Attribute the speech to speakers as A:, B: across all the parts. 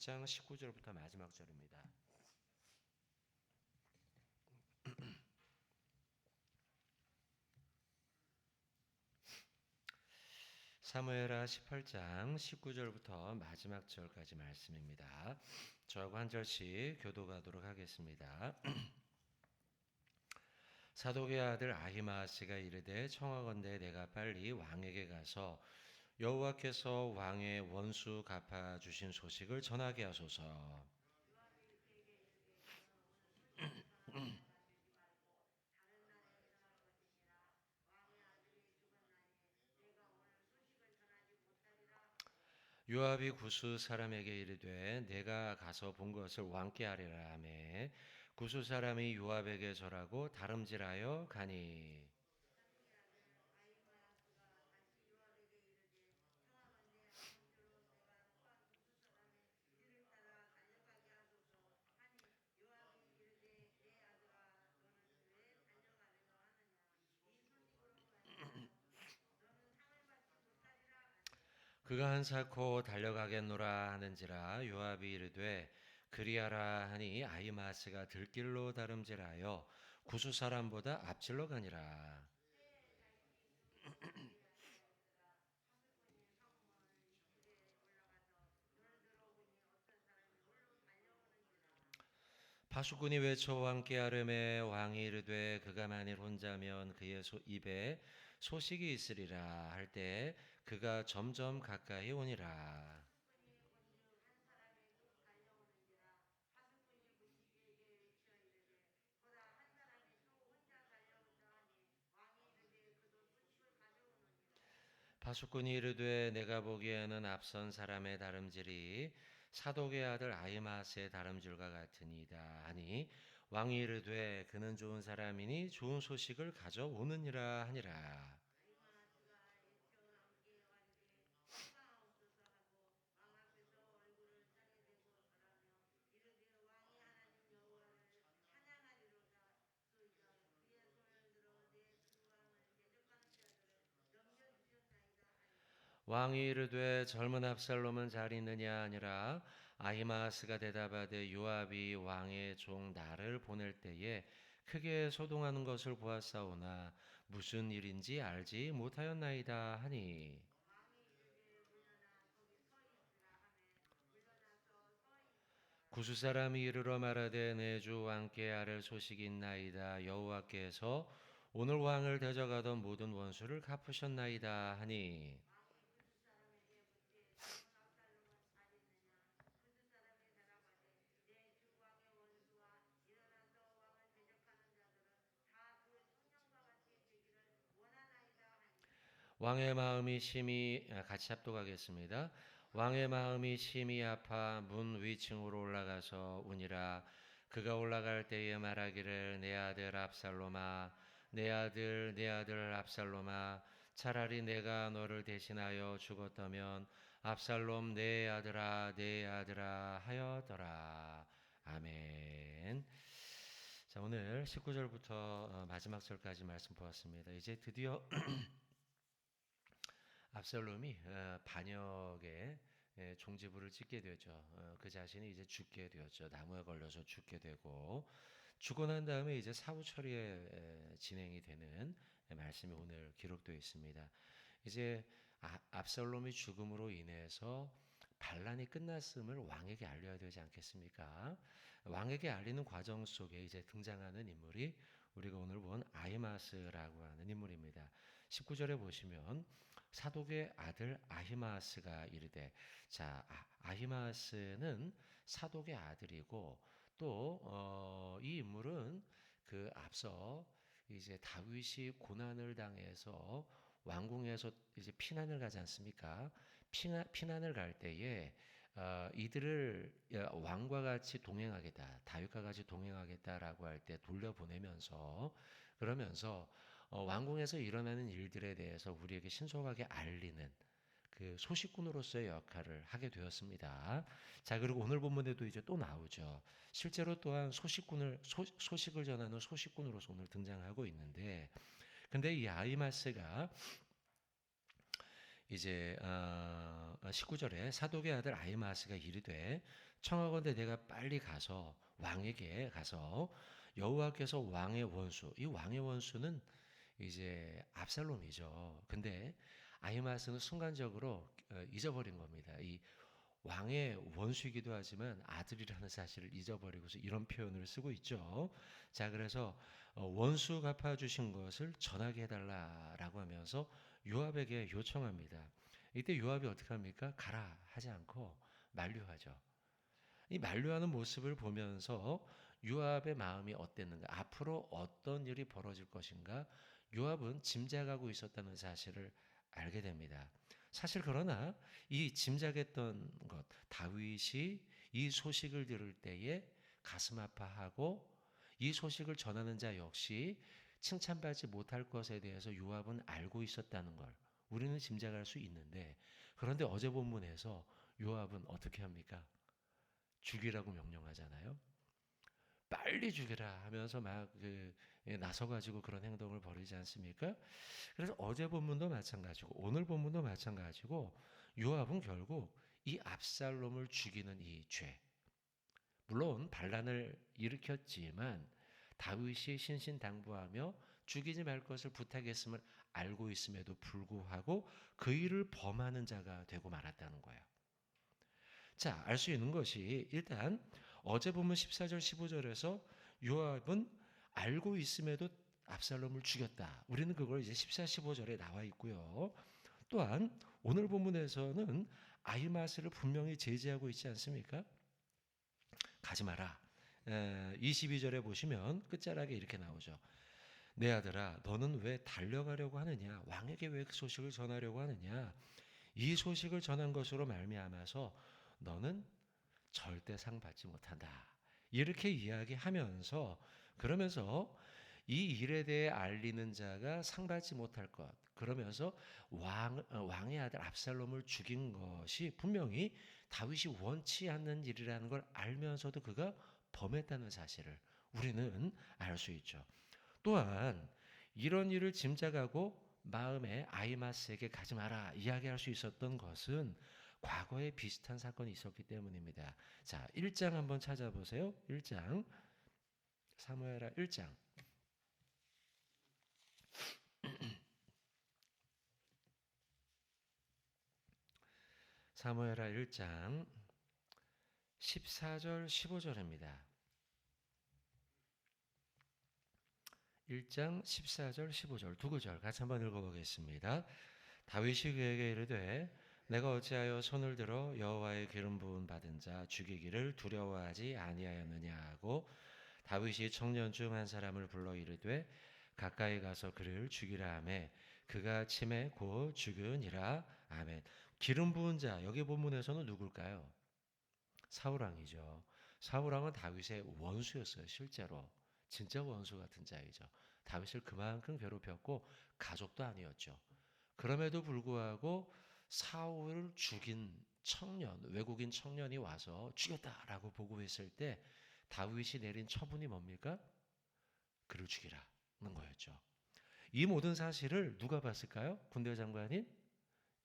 A: 8장 19절부터 마지막 절입니다. 사무엘하 18장 19절부터 마지막 절까지 말씀입니다. 저하고 한 절씩 교독하도록 하겠습니다. 사독의 아들 아히마아스가 이르되 청하건대 내가 빨리 왕에게 가서 여호와께서 왕의 원수 갚아 주신 소식을 전하게 하소서. 요압이 구스 사람에게 이르되 내가 가서 본 것을 왕께 아뢰라 하매 구스 사람이 요압에게 절하고 다름질하여 가니 그가 한사코 달려가겠노라 하는지라 요압이 이르되 그리하라 하니 아히마아스가 들길로 다름질하여 구스 사람보다 앞질러 가니라. 파수꾼이 외쳐 왕께 아뢰매 왕이 이르되 그가 만일 혼자면 그의 입에 소식이 있으리라 할 때 그가 점점 가까이 오니라. 파수꾼이 이르되 내가 보기에는 앞선 사람의 다름질이 사독의 아들 아히마스의 다름질과 같으니이다 하니 왕이 이르되 그는 좋은 사람이니 좋은 소식을 가져오느니라 하니라. 왕이 이르되 젊은 압살롬은 잘 있느냐 아니라 아히마아스가 대답하되 요압이 왕의 종 나를 보낼 때에 크게 소동하는 것을 보았사오나 무슨 일인지 알지 못하였나이다 하니 구스 사람이 이르러 말하되 내 주 왕께 아랠 소식이 있나이다 여호와께서 오늘 왕을 대적하던 모든 원수를 갚으셨나이다 하니 왕의 마음이 심히 같이 합독하겠습니다. 왕의 마음이 심히 아파 문 위층으로 올라가서 우니라. 그가 올라갈 때에 말하기를 내 아들 압살롬아 내 아들 압살롬아 차라리 내가 너를 대신하여 죽었다면 압살롬 내 아들아 하였더라. 아멘. 자, 오늘 19절부터 마지막 절까지 말씀 보았습니다. 이제 드디어 압살롬이 반역의 종지부를 찍게 되죠. 그 자신이 이제 죽게 되었죠. 나무에 걸려서 죽게 되고 죽고 난 다음에 이제 사후 처리에 진행이 되는 말씀이 오늘 기록되어 있습니다. 이제 압살롬이 죽음으로 인해서 반란이 끝났음을 왕에게 알려야 되지 않겠습니까? 왕에게 알리는 과정 속에 이제 등장하는 인물이 우리가 오늘 본 아히마스라고 하는 인물입니다. 19절에 보시면 사독의 아들 아히마스가 이르되 자 아히마스는 사독의 아들이고 또 이 인물은 그 앞서 이제 다윗이 고난을 당해서 왕궁에서 이제 피난을 가지 않습니까? 피난을 갈 때에 이들을 왕과 같이 동행하겠다, 다윗과 같이 동행하겠다라고 할 때 돌려보내면서 그러면서 왕궁에서 일어나는 일들에 대해서 우리에게 신속하게 알리는 그 소식꾼으로서의 역할을 하게 되었습니다. 자, 그리고 오늘 본문에도 이제 또 나오죠. 실제로 또한 소식을 전하는 소식꾼으로서 오늘 등장하고 있는데, 근데 이 아히마스가 이제 19절에 사독의 아들 아히마스가 이르되 청하건대 내가 빨리 가서 왕에게 가서 여호와께서 왕의 원수, 이 왕의 원수는 이제 압살롬이죠. 근데 아히마스는 순간적으로 잊어버린 겁니다. 이 왕의 원수이기도 하지만 아들이라는 사실을 잊어버리고서 이런 표현을 쓰고 있죠. 자, 그래서 원수 갚아주신 것을 전하게 해달라라고 하면서 요압에게 요청합니다. 이때 요압이 어떻게 합니까? 가라 하지 않고 만류하죠. 이 만류하는 모습을 보면서 요압의 마음이 어땠는가? 앞으로 어떤 일이 벌어질 것인가? 요압은 짐작하고 있었다는 사실을 알게 됩니다. 사실 그러나 이 짐작했던 것, 다윗이 이 소식을 들을 때에 가슴 아파하고 이 소식을 전하는 자 역시 칭찬받지 못할 것에 대해서 요압은 알고 있었다는 걸 우리는 짐작할 수 있는데, 그런데 어제 본문에서 요압은 어떻게 합니까? 죽이라고 명령하잖아요. 빨리 죽여라 하면서 막 나서가지고 그런 행동을 벌이지 않습니까? 그래서 어제 본문도 마찬가지고 오늘 본문도 마찬가지고 요압은 결국 이 압살롬을 죽이는 이 죄, 물론 반란을 일으켰지만 다윗이 신신당부하며 죽이지 말 것을 부탁했음을 알고 있음에도 불구하고 그 일을 범하는 자가 되고 말았다는 거예요. 자, 알 수 있는 것이 일단 어제 보면 14절 15절에서 요압은 알고 있음에도 압살롬을 죽였다. 우리는 그걸 이제 14, 15절에 나와 있고요. 또한 오늘 본문에서는 아히마스를 분명히 제지하고 있지 않습니까? 가지 마라. 22절에 보시면 끝자락에 이렇게 나오죠. 내 아들아, 너는 왜 달려가려고 하느냐? 왕에게 왜 그 소식을 전하려고 하느냐? 이 소식을 전한 것으로 말미암아서 너는 절대 상 받지 못한다. 이렇게 이야기하면서 그러면서 이 일에 대해 알리는 자가 상 받지 못할 것. 그러면서 왕의 아들 압살롬을 죽인 것이 분명히 다윗이 원치 않는 일이라는 걸 알면서도 그가 범했다는 사실을 우리는 알 수 있죠. 또한 이런 일을 짐작하고 마음에 아히마스에게 가지 마라 이야기할 수 있었던 것은 과거에 비슷한 사건이 있었기 때문입니다. 자, 1장 한번 찾아보세요. 1장 사무엘하 1장 사무엘하 1장 14절 15절입니다. 1장 14절 15절 두 구절 같이 한번 읽어보겠습니다. 다윗이 그에게 이르되 내가 어찌하여 손을 들어 여호와의 기름 부음 받은 자 죽이기를 두려워하지 아니하였느냐 하고 다윗이 청년 중 한 사람을 불러 이르되 가까이 가서 그를 죽이라 하매 그가 침에 곧 죽으니라. 아멘. 기름 부은 자 여기 본문에서는 누굴까요? 사울왕이죠. 사울왕은 다윗의 원수였어요. 실제로 진짜 원수 같은 자이죠. 다윗을 그만큼 괴롭혔고 가족도 아니었죠. 그럼에도 불구하고 사울을 죽인 청년, 외국인 청년이 와서 죽였다라고 보고했을 때 다윗이 내린 처분이 뭡니까? 그를 죽이라는 거였죠. 이 모든 사실을 누가 봤을까요? 군대 장관인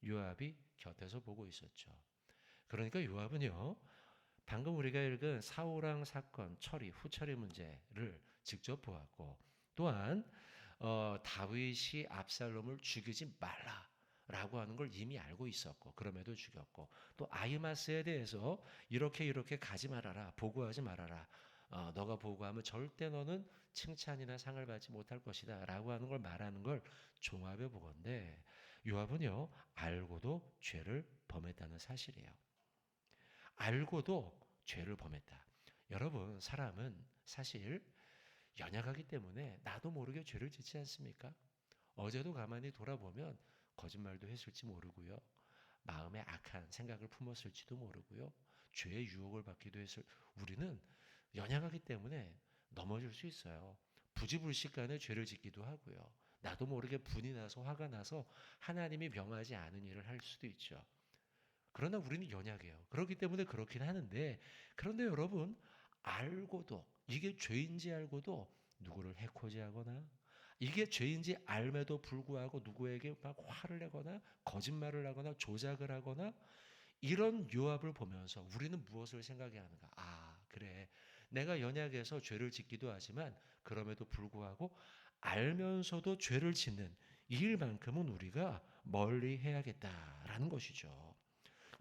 A: 요압이 곁에서 보고 있었죠. 그러니까 요압은요, 방금 우리가 읽은 사울왕 사건 처리, 후처리 문제를 직접 보았고, 또한 다윗이 압살롬을 죽이지 말라라고 하는 걸 이미 알고 있었고, 그럼에도 죽였고, 또 아히마스에 대해서 이렇게 가지 말아라, 보고하지 말아라. 너가 보고하면 절대 너는 칭찬이나 상을 받지 못할 것이다라고 하는 걸 말하는 걸 종합해 보건데, 요압은요 알고도 죄를 범했다는 사실이에요. 알고도 죄를 범했다. 여러분, 사람은 사실 연약하기 때문에 나도 모르게 죄를 짓지 않습니까? 어제도 가만히 돌아보면 거짓말도 했을지 모르고요. 마음에 악한 생각을 품었을지도 모르고요. 죄의 유혹을 받기도 했을. 우리는 연약하기 때문에 넘어질 수 있어요. 부지불식간에 죄를 짓기도 하고요. 나도 모르게 분이 나서 화가 나서 하나님이 명하지 않은 일을 할 수도 있죠. 그러나 우리는 연약해요. 그렇기 때문에 그렇긴 하는데, 그런데 여러분, 알고도, 이게 죄인지 알고도 누구를 해코지하거나 이게 죄인지 알매도 불구하고 누구에게 막 화를 내거나 거짓말을 하거나 조작을 하거나 이런 요압을 보면서 우리는 무엇을 생각해야 하는가? 아, 그래. 내가 연약해서 죄를 짓기도 하지만 그럼에도 불구하고 알면서도 죄를 짓는 이 일만큼은 우리가 멀리 해야겠다라는 것이죠.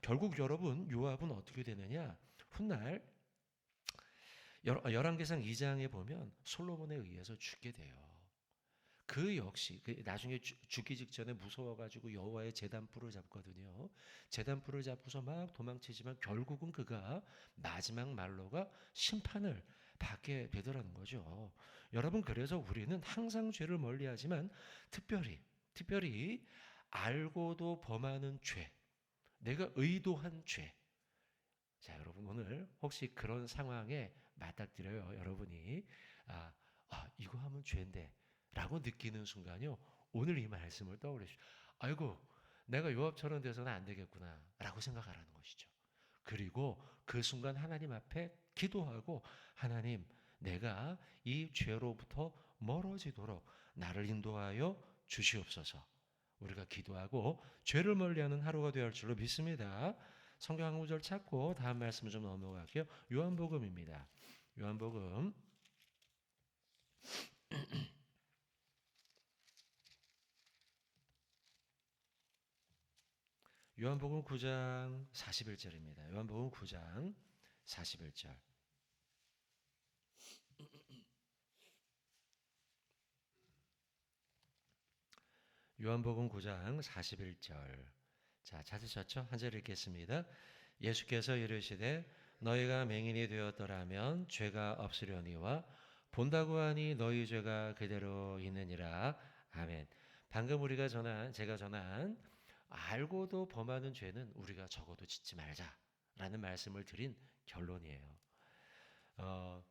A: 결국 여러분 요압은 어떻게 되느냐? 훗날 열왕기상 2장에 보면 솔로몬에 의해서 죽게 돼요. 그 역시 나중에 죽기 직전에 무서워가지고 여호와의 제단뿔을 잡거든요. 제단뿔을 잡고서 막 도망치지만 결국은 그가 마지막 말로가 심판을 받게 되더라는 거죠. 여러분 그래서 우리는 항상 죄를 멀리하지만 특별히 알고도 범하는 죄, 내가 의도한 죄. 자 여러분 오늘 혹시 그런 상황에 맞닥뜨려요. 여러분이 이거 하면 죄인데 라고 느끼는 순간요. 오늘 이 말씀을 떠올리시오. 아이고 내가 요압처럼 돼서는 안 되겠구나 라고 생각하라는 것이죠. 그리고 그 순간 하나님 앞에 기도하고 하나님 내가 이 죄로부터 멀어지도록 나를 인도하여 주시옵소서. 우리가 기도하고 죄를 멀리하는 하루가 되어 줄로 믿습니다. 성경 한 구절 찾고 다음 말씀을 좀 넘어갈게요. 요한복음입니다. 요한복음 요한복음 9장 41절입니다. 요한복음 9장 41절. 요한복음 9장 41절. 자, 찾으셨죠? 한 절 읽겠습니다. 예수께서 이르시되 너희가 맹인이 되었더라면 죄가 없으려니와 본다고 하니 너희 죄가 그대로 있느니라. 아멘. 방금 제가 전한 알고도 범하는 죄는 우리가 적어도 짓지 말자라는 말씀을 드린 결론이에요. 어,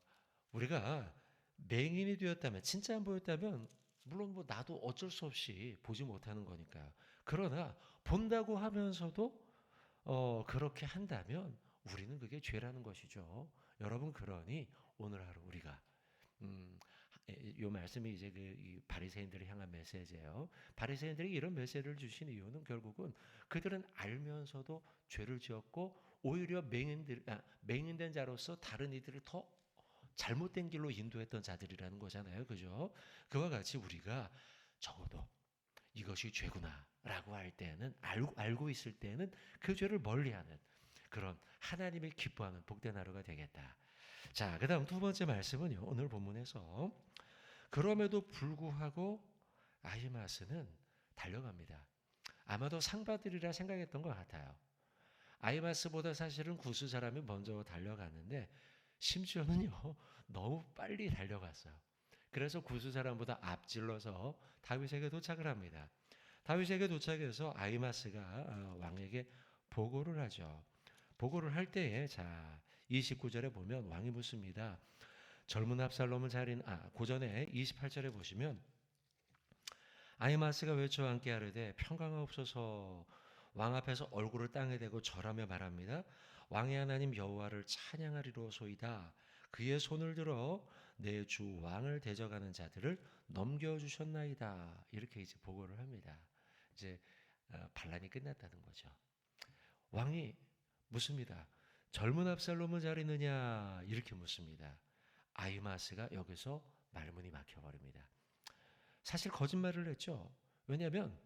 A: 우리가 맹인이 되었다면 진짜 안 보였다면 물론 뭐 나도 어쩔 수 없이 보지 못하는 거니까요. 그러나 본다고 하면서도 그렇게 한다면 우리는 그게 죄라는 것이죠. 여러분 그러니 오늘 하루 우리가 이 말씀이 이제 이 바리새인들을 향한 메시지예요. 바리새인들이 이런 메시지를 주신 이유는 결국은 그들은 알면서도 죄를 지었고 오히려 맹인된 자로서 다른 이들을 더 잘못된 길로 인도했던 자들이라는 거잖아요. 그죠? 그와 같이 우리가 적어도 이것이 죄구나라고 할 때는 알고 있을 때는 그 죄를 멀리하는 그런 하나님이 기뻐하는 복된 하루가 되겠다. 자, 그다음 두 번째 말씀은요. 오늘 본문에서 그럼에도 불구하고 아히마스는 달려갑니다. 아마도 상 받으리라 생각했던 것 같아요. 아히마스보다 사실은 구스 사람이 먼저 달려갔는데 심지어는요 너무 빨리 달려갔어요. 그래서 구스 사람보다 앞질러서 다윗에게 도착을 합니다. 다윗에게 도착해서 아히마스가 왕에게 보고를 하죠. 보고를 할 때에 자 29절에 보면 왕이 묻습니다. 젊은 압살롬을 고전에 28절에 보시면 아히마스가 외쳐 함께 하르되 평강하 없어서 왕 앞에서 얼굴을 땅에 대고 절하며 말합니다. 왕의 하나님 여호와를 찬양하리로소이다. 그의 손을 들어 내 주 왕을 대적하는 자들을 넘겨주셨나이다. 이렇게 이제 보고를 합니다. 이제 반란이 끝났다는 거죠. 왕이 묻습니다. 젊은 압살롬을 잘 있느냐? 이렇게 묻습니다. 아히마스가 여기서 말문이 막혀버립니다. 사실 거짓말을 했죠. 왜냐하면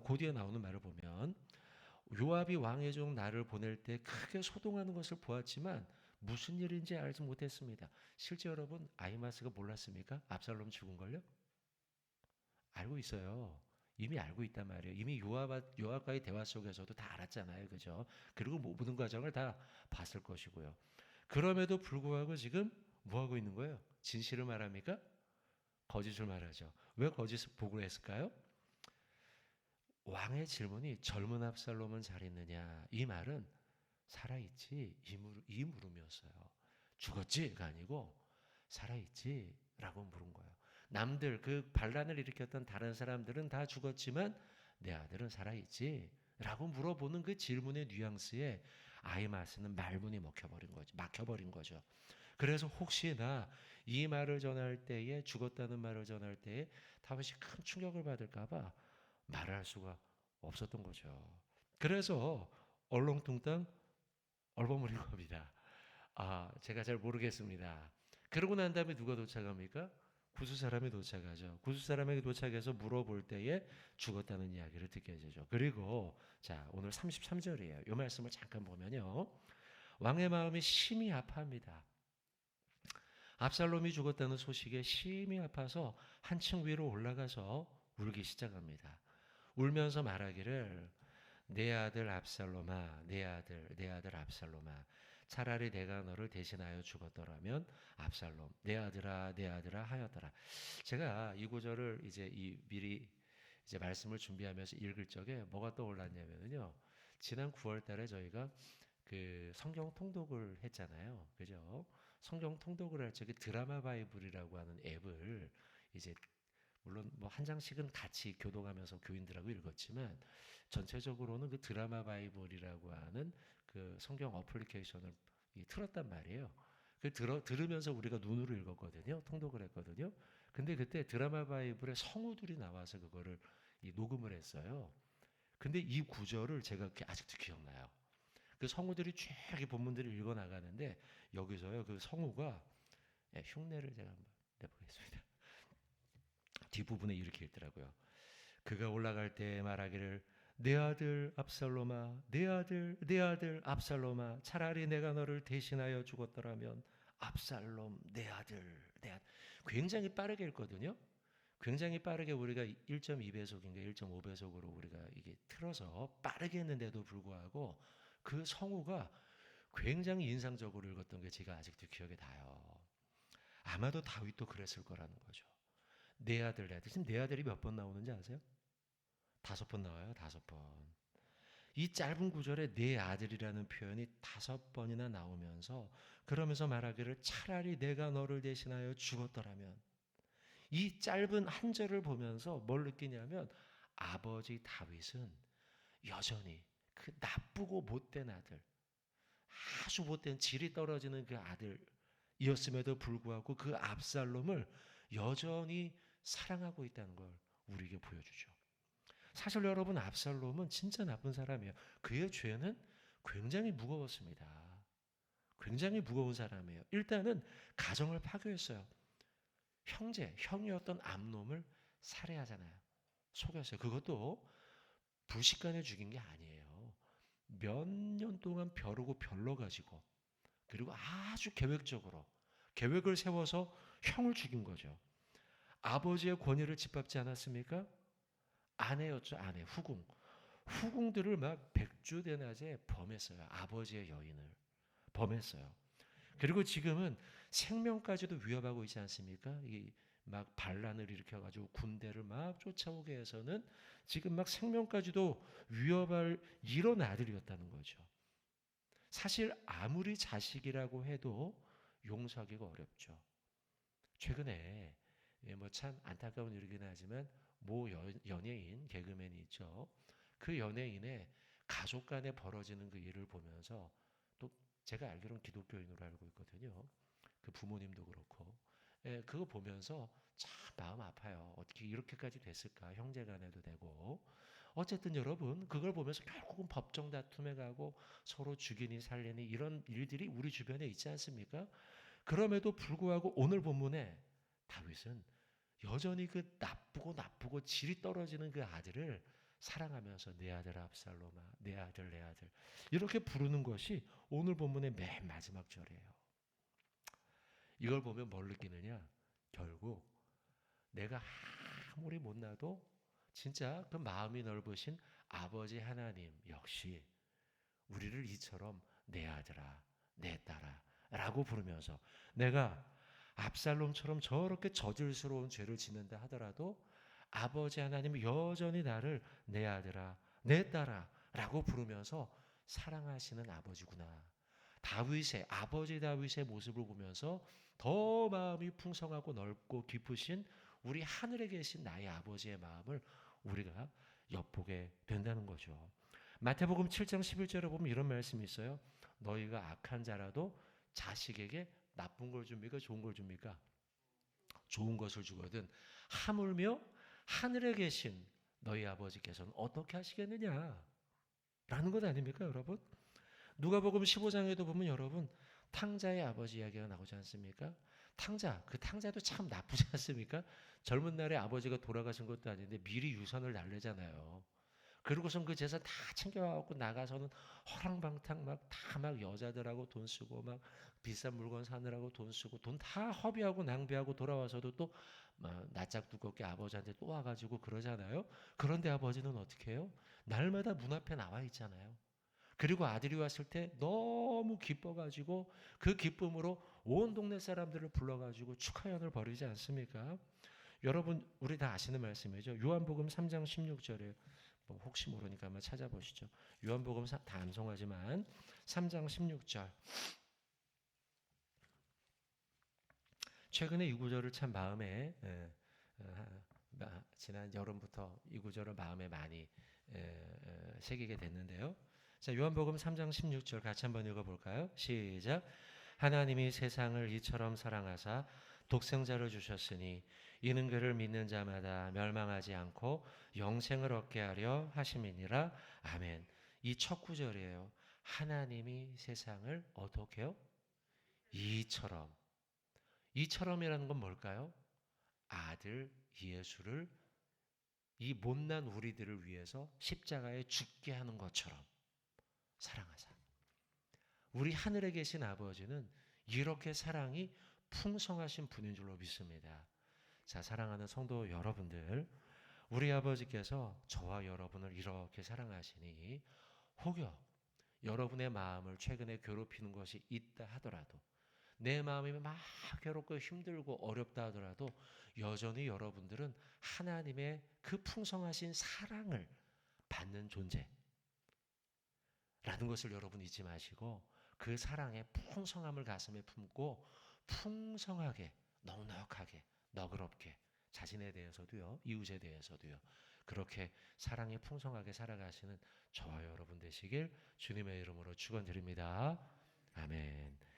A: 그 뒤에 나오는 말을 보면 요압이 왕의 종 나를 보낼 때 크게 소동하는 것을 보았지만 무슨 일인지 알지 못했습니다. 실제 여러분 아히마스가 몰랐습니까? 압살롬 죽은 걸요? 알고 있어요. 이미 알고 있단 말이에요. 이미 요압과의 대화 속에서도 다 알았잖아요. 그죠? 그리고 모든 과정을 다 봤을 것이고요. 그럼에도 불구하고 지금 뭐 하고 있는 거예요? 진실을 말합니까? 거짓을 말하죠. 왜 거짓을 보고를 했을까요? 왕의 질문이 젊은 압살롬은 잘 있느냐? 이 말은 살아있지 이 물음이었어요. 죽었지가 아니고 살아있지라고 물은 거예요. 남들 그 반란을 일으켰던 다른 사람들은 다 죽었지만 내 아들은 살아있지라고 물어보는 그 질문의 뉘앙스에 아히마스는 말문이 막혀버린 거죠. 그래서 혹시나 이 말을 전할 때에 죽었다는 말을 전할 때에 다윗이 큰 충격을 받을까 봐 말을 할 수가 없었던 거죠. 그래서 얼렁뚱땅 얼버무린 겁니다. 제가 잘 모르겠습니다. 그러고 난 다음에 누가 도착합니까? 구스 사람이 도착하죠. 구스 사람에게 도착해서 물어볼 때에 죽었다는 이야기를 듣게 되죠. 그리고 자, 오늘 33절이에요. 이 말씀을 잠깐 보면요. 왕의 마음이 심히 아파합니다. 압살롬이 죽었다는 소식에 심히 아파서 한층 위로 올라가서 울기 시작합니다. 울면서 말하기를 내 아들 압살롬아, 내 아들 압살롬아, 차라리 내가 너를 대신하여 죽었더라면 압살롬, 내 아들아 하였더라. 제가 이 구절을 이제 미리 이제 말씀을 준비하면서 읽을 적에 뭐가 떠올랐냐면요. 지난 9월 달에 저희가 그 성경 통독을 했잖아요. 그죠? 성경 통독을 할 적에 드라마 바이블이라고 하는 앱을 이제 물론 뭐 한 장씩은 같이 교독하면서 교인들하고 읽었지만 전체적으로는 그 드라마 바이블이라고 하는 그 성경 어플리케이션을 틀었단 말이에요. 들으면서 우리가 눈으로 읽었거든요. 통독을 했거든요. 근데 그때 드라마 바이블에 성우들이 나와서 그거를 녹음을 했어요. 근데 이 구절을 제가 아직도 기억나요. 그 성우들이 쭉 이 본문들을 읽어 나가는데 여기서요 그 성우가 흉내를 제가 한번 내보겠습니다. 뒷부분에 이렇게 읽더라고요. 그가 올라갈 때 말하기를 내 아들 압살롬아, 내 아들 압살롬아, 차라리 내가 너를 대신하여 죽었더라면 압살롬, 내 아들. 굉장히 빠르게 읽거든요. 굉장히 빠르게 우리가 1.2배속인가 1.5배속으로 우리가 이게 틀어서 빠르게 했는데도 불구하고 그 성우가 굉장히 인상적으로 읽었던 게 제가 아직도 기억에 나요. 아마도 다윗도 그랬을 거라는 거죠. 내 아들, 내 아들. 지금 내 아들이 몇 번 나오는지 아세요? 5번 나와요. 5번. 이 짧은 구절에 내 아들이라는 표현이 5번이나 나오면서 그러면서 말하기를 차라리 내가 너를 대신하여 죽었더라면 이 짧은 한 절을 보면서 뭘 느끼냐면 아버지 다윗은 여전히 그 나쁘고 못된 아들 아주 못된 질이 떨어지는 그 아들이었음에도 불구하고 그 압살롬을 여전히 사랑하고 있다는 걸 우리에게 보여주죠. 사실 여러분 압살롬은 진짜 나쁜 사람이에요. 그의 죄는 굉장히 무거웠습니다. 굉장히 무거운 사람이에요. 일단은 가정을 파괴했어요. 형이었던 암놈을 살해하잖아요. 속였어요. 그것도 부식간에 죽인 게 아니에요. 몇 년 동안 벼르고 별러가지고 그리고 아주 계획적으로 계획을 세워서 형을 죽인 거죠. 아버지의 권위를 짓밟지 않았습니까? 아내였죠. 아내 후궁. 후궁들을 막 백주대낮에 범했어요. 아버지의 여인을 범했어요. 그리고 지금은 생명까지도 위협하고 있지 않습니까? 막 반란을 일으켜가지고 군대를 막 쫓아오게 해서는 지금 막 생명까지도 위협할 이런 아들이었다는 거죠. 사실 아무리 자식이라고 해도 용서하기가 어렵죠. 최근에 뭐 참 안타까운 일이긴 하지만 모 연예인 개그맨이 있죠. 그 연예인의 가족 간에 벌어지는 그 일을 보면서 또 제가 알기로는 기독교인으로 알고 있거든요. 그 부모님도 그렇고 그거 보면서 참 마음 아파요. 어떻게 이렇게까지 됐을까? 형제 간에도 되고 어쨌든 여러분 그걸 보면서 결국은 법정 다툼에 가고 서로 죽이니 살리니 이런 일들이 우리 주변에 있지 않습니까? 그럼에도 불구하고 오늘 본문에 다윗은 여전히 그 나쁘고 질이 떨어지는 그 아들을 사랑하면서 내 아들 압살롬아, 내 아들 이렇게 부르는 것이 오늘 본문의 맨 마지막 절이에요. 이걸 보면 뭘 느끼느냐? 결국 내가 아무리 못나도 진짜 그 마음이 넓으신 아버지 하나님 역시 우리를 이처럼 내 아들아, 내 딸아 라고 부르면서 내가 압살롬처럼 저렇게 저질스러운 죄를 짓는다 하더라도 아버지 하나님은 여전히 나를 내 아들아, 내 딸아 라고 부르면서 사랑하시는 아버지구나. 아버지 다윗의 모습을 보면서 더 마음이 풍성하고 넓고 깊으신 우리 하늘에 계신 나의 아버지의 마음을 우리가 엿보게 된다는 거죠. 마태복음 7장 11절에 보면 이런 말씀이 있어요. 너희가 악한 자라도 자식에게 나쁜 걸 줍니까? 좋은 걸 줍니까? 좋은 것을 주거든. 하물며 하늘에 계신 너희 아버지께서는 어떻게 하시겠느냐? 라는 것 아닙니까, 여러분? 누가복음 15장에도 보면 여러분 탕자의 아버지 이야기가 나오지 않습니까? 탕자, 그 탕자도 참 나쁘지 않습니까? 젊은 날에 아버지가 돌아가신 것도 아닌데 미리 유산을 날래잖아요. 그리고선 그 재산 다 챙겨갖고 나가서는 허랑방탕 막 다 막 여자들하고 돈 쓰고 막 비싼 물건 사느라고 돈 쓰고 돈 다 허비하고 낭비하고 돌아와서도 또 낯짝 두껍게 아버지한테 또 와가지고 그러잖아요. 그런데 아버지는 어떻게 해요? 날마다 문 앞에 나와 있잖아요. 그리고 아들이 왔을 때 너무 기뻐가지고 그 기쁨으로 온 동네 사람들을 불러가지고 축하연을 벌이지 않습니까? 여러분 우리 다 아시는 말씀이죠. 요한복음 3장 16절에 뭐 혹시 모르니까 한번 찾아보시죠. 요한복음 다 암송하지만 3장 16절. 최근에 이 구절을 참 마음에 지난 여름부터 이 구절을 마음에 많이 새기게 됐는데요. 자, 요한복음 3장 16절 같이 한번 읽어볼까요? 시작. 하나님이 세상을 이처럼 사랑하사 독생자를 주셨으니 이는 그를 믿는 자마다 멸망하지 않고 영생을 얻게 하려 하심이니라. 아멘. 이 첫 구절이에요. 하나님이 세상을 어떻게요? 이처럼. 이처럼이라는 건 뭘까요? 아들 예수를 이 못난 우리들을 위해서 십자가에 죽게 하는 것처럼 사랑하사. 우리 하늘에 계신 아버지는 이렇게 사랑이 풍성하신 분인 줄로 믿습니다. 자, 사랑하는 성도 여러분들, 우리 아버지께서 저와 여러분을 이렇게 사랑하시니 혹여 여러분의 마음을 최근에 괴롭히는 것이 있다 하더라도 내 마음이 막 괴롭고 힘들고 어렵다 하더라도 여전히 여러분들은 하나님의 그 풍성하신 사랑을 받는 존재라는 것을 여러분 잊지 마시고 그 사랑의 풍성함을 가슴에 품고 풍성하게 넉넉하게 너그럽게 자신에 대해서도요 이웃에 대해서도요 그렇게 사랑이 풍성하게 살아가시는 저와 여러분 되시길 주님의 이름으로 축원드립니다. 아멘.